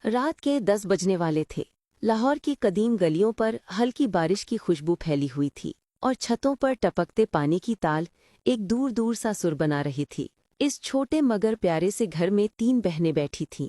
रात के 10 बजने वाले थे। लाहौर की कदीम गलियों पर हल्की बारिश की खुशबू फैली हुई थी और छतों पर टपकते पानी की ताल एक दूर दूर सा सुर बना रही थी। इस छोटे मगर प्यारे से घर में 3 बहनें बैठी थीं,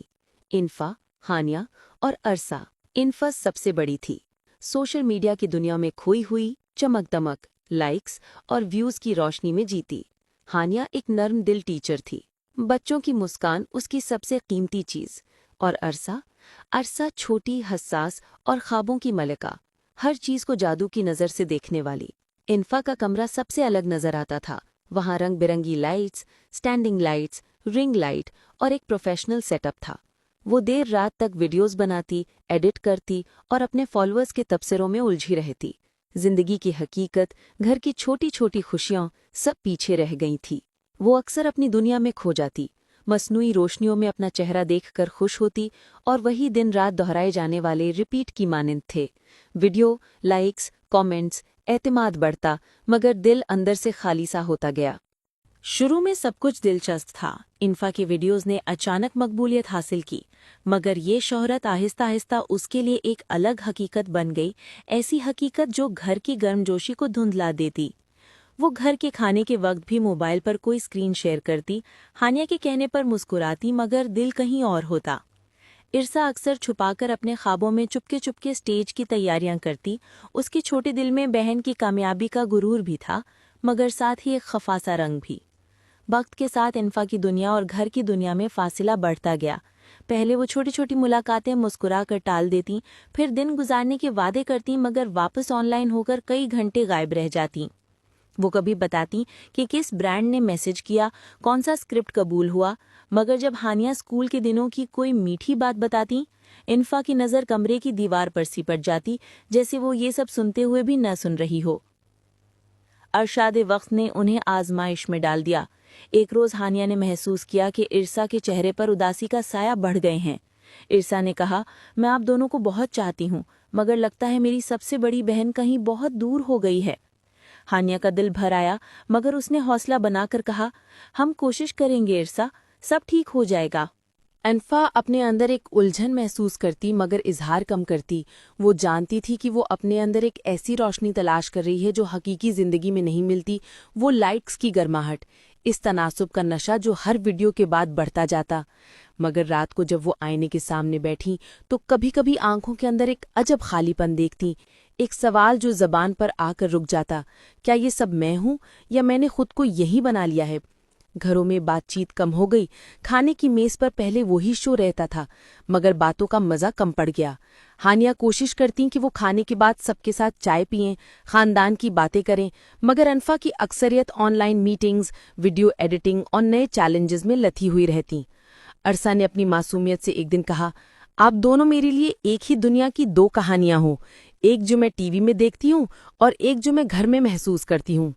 इन्फा, हानिया और अरसा। इन्फा सबसे बड़ी थी, सोशल मीडिया की दुनिया में खोई हुई, चमक-दमक, लाइक्स और व्यूज़ की रोशनी में जीती। हानिया एक नर्म दिल टीचर थी, बच्चों की मुस्कान उसकी सबसे कीमती चीज़। और अरसा छोटी, हसास और ख्वाबों की मलिका, हर चीज़ को जादू की नज़र से देखने वाली। इन्फा का कमरा सबसे अलग नज़र आता था। वहाँ रंग बिरंगी lights, standing lights, ring light और एक प्रोफेशनल सेटअप था। वो देर रात तक वीडियोस बनाती, एडिट करती और अपने फॉलोअर्स के तबसरों में उलझी रहती। जिंदगी की हकीकत, घर की छोटी छोटी खुशियाँ सब पीछे रह गई थी। वो अक्सर अपनी दुनिया में खो जाती, मसनूई रोशनियों में अपना चेहरा देखकर खुश होती और वही दिन रात दोहराए जाने वाले रिपीट की मानिंद थे। वीडियो, लाइक्स, कमेंट्स, एतमाद बढ़ता, मगर दिल अंदर से खाली सा होता गया। शुरू में सब कुछ दिलचस्प था। इन्फा की वीडियोस ने अचानक मकबूलियत हासिल की, मगर ये शोहरत आहिस्ता आहिस्ता उसके लिए एक अलग हकीकत बन गई, ऐसी हकीकत जो घर की गर्मजोशी को धुंधला देती। वो घर के खाने के वक्त भी मोबाइल पर कोई स्क्रीन शेयर करती, हानिया के कहने पर मुस्कुराती, मगर दिल कहीं और होता। इरसा अक्सर छुपाकर अपने ख्वाबों में चुपके चुपके स्टेज की तैयारियां करती। उसके छोटे दिल में बहन की कामयाबी का गुरूर भी था, मगर साथ ही एक खफासा रंग भी। वक्त के साथ इन्फा की दुनिया और घर की दुनिया में फासिला बढ़ता गया। पहले वो छोटी छोटी मुलाकातें मुस्कुरा कर टाल देती, फिर दिन गुजारने के वादे करती, मगर वापस ऑनलाइन होकर कई घंटे गायब रह जाती। वो कभी बताती कि किस ब्रांड ने मैसेज किया, कौन सा स्क्रिप्ट कबूल हुआ, मगर जब हानिया स्कूल के दिनों की कोई मीठी बात बताती, इन्फा की नज़र कमरे की दीवार पर सिपट जाती, जैसे वो ये सब सुनते हुए भी न सुन रही हो। अरशाद वक्त ने उन्हें आजमाइश में डाल दिया। एक रोज़ हानिया ने महसूस किया कि इरसा के चेहरे पर उदासी का साया बढ़ गए हैं। इरसा ने कहा, मैं आप दोनों को बहुत चाहती हूँ, मगर लगता है मेरी सबसे बड़ी बहन कहीं बहुत दूर हो गई है। हानिया का दिल भर आया, मगर उसने हौसला बनाकर कहा, हम कोशिश करेंगे इरसा, सब ठीक हो जाएगा। अनफा अपने अंदर एक उलझन महसूस करती, मगर इजहार कम करती। वो जानती थी कि वो अपने अंदर एक ऐसी रोशनी तलाश कर रही है जो हकीकी जिंदगी में नहीं मिलती। वो लाइक्स की गर्माहट, इस तनासुब का नशा जो हर वीडियो के बाद बढ़ता जाता। मगर रात को जब वो आईने के सामने बैठी तो कभी कभी आंखों के अंदर एक अजब खालीपन देखती, एक सवाल जो जबान पर आकर रुक जाता, क्या ये सब मैं हूं या मैंने खुद को यही बना लिया है। घरों में बातचीत कम हो गई। खाने की मेज पर पहले वही शो रहता था, मगर बातों का मजा कम पड़ गया। हानिया कोशिश करती कि वो खाने के बाद सबके साथ चाय पिएं, खानदान की बातें करें, मगर अनफा की अक्सरियत ऑनलाइन मीटिंग्स, वीडियो एडिटिंग और नए चैलेंजेस में लथी हुई रहती। अरसा ने अपनी मासूमियत से एक दिन कहा, आप दोनों मेरे लिए एक ही दुनिया की 2 कहानियां हो, एक जो मैं टीवी में देखती हूँ और एक जो मैं घर में महसूस करती हूँ।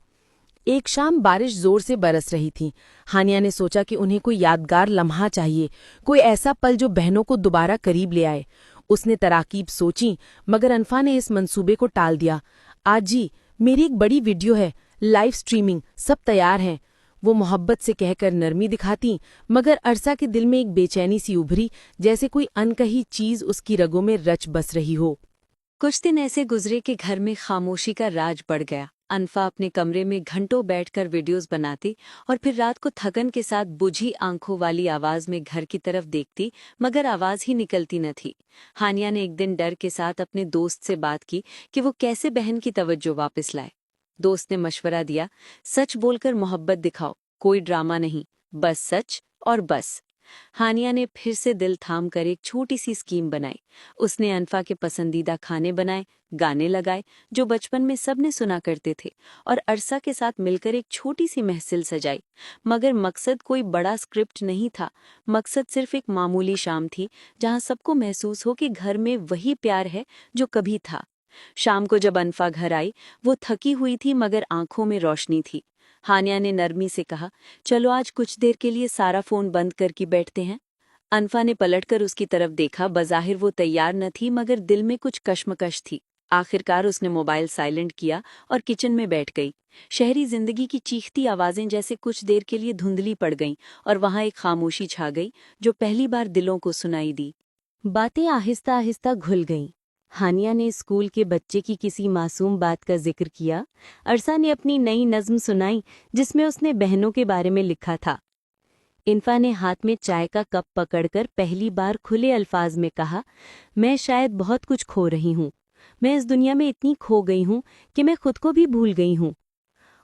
एक शाम बारिश जोर से बरस रही थी। हानिया ने सोचा कि उन्हें कोई यादगार लम्हा चाहिए, कोई ऐसा पल जो बहनों को दोबारा करीब ले आए। उसने तराकीब सोची, मगर अनफा ने इस मंसूबे को टाल दिया। आज जी, मेरी एक बड़ी वीडियो है, लाइव स्ट्रीमिंग, सब तैयार हैं। वो मोहब्बत से कहकर नरमी दिखाती, मगर अरसा के दिल में एक बेचैनी सी उभरी, जैसे कोई अनकही चीज उसकी रगों में रच बस रही हो। कुछ दिन ऐसे गुजरे कि घर में खामोशी का राज बढ़ गया। अनफा अपने कमरे में घंटों बैठकर वीडियोस बनाती और फिर रात को थकन के साथ बुझी आंखों वाली आवाज में घर की तरफ देखती, मगर आवाज ही निकलती न थी। हानिया ने एक दिन डर के साथ अपने दोस्त से बात की कि वो कैसे बहन की तवज्जो वापस लाए। दोस्त ने मशवरा दिया, सच बोलकर मोहब्बत दिखाओ, कोई ड्रामा नहीं, बस सच और बस। हानिया ने फिर से दिल थाम कर एक छोटी सी स्कीम बनाई। उसने अनफा के पसंदीदा खाने बनाए, गाने लगाए जो बचपन में सबने सुना करते थे, और अरसा के साथ मिलकर एक छोटी सी महफिल सजाई। मगर मकसद कोई बड़ा स्क्रिप्ट नहीं था, मकसद सिर्फ एक मामूली शाम थी, जहां सबको महसूस हो कि घर में वही प्यार है जो कभी था। शाम को जब अनफा घर आई, वो थकी हुई थी, मगर आंखों में रोशनी थी। हानिया ने नरमी से कहा, चलो आज कुछ देर के लिए सारा फोन बंद करके बैठते हैं। अनफा ने पलटकर उसकी तरफ देखा। बज़ाहिर वो तैयार न थी, मगर दिल में कुछ कश्मकश थी। आखिरकार उसने मोबाइल साइलेंट किया और किचन में बैठ गई। शहरी जिंदगी की चीखती आवाजें जैसे कुछ देर के लिए धुंधली पड़ गईं और वहां एक खामोशी छा गई जो पहली बार दिलों को सुनाई दी। बातें आहिस्ता आहिस्ता घुल गईं। हानिया ने स्कूल के बच्चे की किसी मासूम बात का जिक्र किया। अरसा ने अपनी नई नज़्म सुनाई जिसमें उसने बहनों के बारे में लिखा था। इन्फा ने हाथ में चाय का कप पकड़कर पहली बार खुले अल्फाज में कहा, मैं शायद बहुत कुछ खो रही हूँ। मैं इस दुनिया में इतनी खो गई हूँ कि मैं खुद को भी भूल गई हूँ।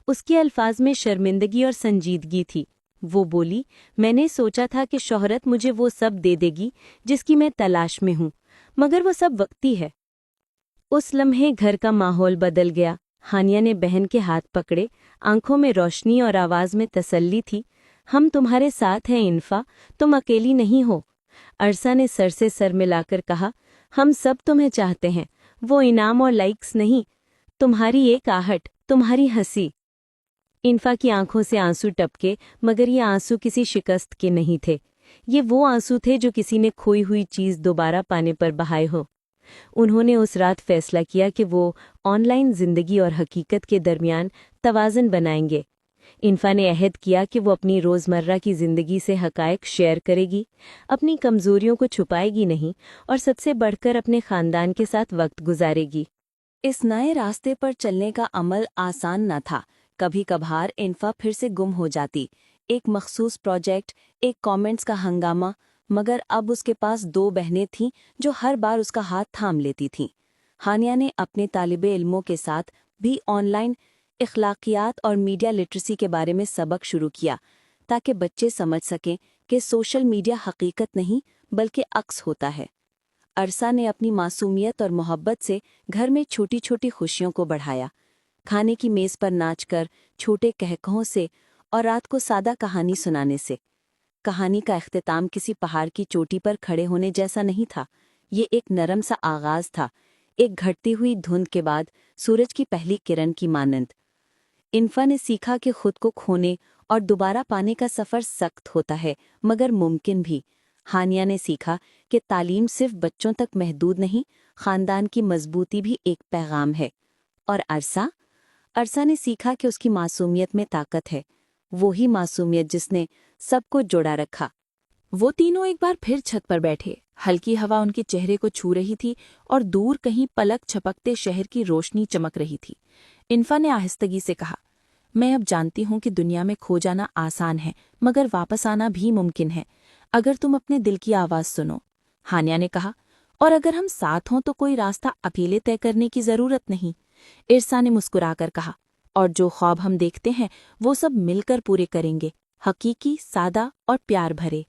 उसके अल्फाज में शर्मिंदगी और संजीदगी थी। वो बोली, मैंने सोचा था कि शोहरत मुझे वो सब दे देगी जिसकी मैं तलाश में हूँ, मगर वो सब वक्ती है। उस लम्हे घर का माहौल बदल गया। हानिया ने बहन के हाथ पकड़े, आंखों में रोशनी और आवाज में तसल्ली थी। हम तुम्हारे साथ हैं इन्फा, तुम अकेली नहीं हो। अरसा ने सर से सर मिलाकर कहा, हम सब तुम्हें चाहते हैं, वो इनाम और लाइक्स नहीं, तुम्हारी एक आहट, तुम्हारी हंसी। इन्फा की आंखों से आंसू टपके, मगर ये आंसू किसी शिकस्त के नहीं थे। ये वो आंसू थे जो किसी ने खोई हुई चीज दोबारा पाने पर बहाए हो। उन्होंने उस रात फैसला किया कि वो ऑनलाइन जिंदगी और हकीकत के दरमियान तवाज़ुन बनाएंगे। इन्फा ने अहद किया कि वो अपनी रोज़मर्रा की ज़िंदगी से हक़ाइक़ शेयर करेगी, अपनी कमज़ोरियों को छुपाएगी नहीं और सबसे बढ़कर अपने ख़ानदान के साथ वक्त गुजारेगी। इस नए रास्ते पर चलने का अमल आसान न था। कभी कभार इन्फा फिर से गुम हो जाती, एक मखसूस प्रोजेक्ट, एक कमेंट्स का हंगामा, मगर अब उसके पास 2 बहनें थीं जो हर बार उसका हाथ थाम लेती थीं। हानिया ने अपने तालिबे इल्मों के साथ भी ऑनलाइन इखलाकियात और मीडिया लिटरेसी के बारे में सबक शुरू किया, ताकि बच्चे समझ सकें कि सोशल मीडिया हकीकत नहीं बल्कि अक्स होता है। अरसा ने अपनी मासूमियत और मोहब्बत से घर में छोटी छोटी खुशियों को बढ़ाया, खाने की मेज़ पर नाचकर, छोटे कहकहों से और रात को सादा कहानी सुनाने से। कहानी का इख्तिताम किसी पहाड़ की चोटी पर खड़े होने जैसा नहीं था, ये एक नरम सा आगाज था, एक घटती हुई धुंध के बाद सूरज की पहली किरण की मानंद। इन्फा ने सीखा कि खुद को खोने और दोबारा पाने का सफ़र सख्त होता है, मगर मुमकिन भी। हानिया ने सीखा कि तालीम सिर्फ बच्चों तक महदूद नहीं, ख़ानदान की मजबूती भी एक पैगाम है। और अरसा ने सीखा कि उसकी मासूमियत में ताकत है, वही मासूमियत जिसने सबको जोड़ा रखा। वो तीनों एक बार फिर छत पर बैठे। हल्की हवा उनके चेहरे को छू रही थी और दूर कहीं पलक झपकते शहर की रोशनी चमक रही थी। इन्फा ने आहिस्तगी से कहा, मैं अब जानती हूँ कि दुनिया में खो जाना आसान है, मगर वापस आना भी मुमकिन है, अगर तुम अपने दिल की आवाज़ सुनो। हानिया ने कहा, और अगर हम साथ हों तो कोई रास्ता अकेले तय करने की ज़रूरत नहीं। इरसा ने मुस्कुराकर कहा, और जो ख्वाब हम देखते हैं वो सब मिलकर पूरे करेंगे, हकीकी, सादा और प्यार भरे।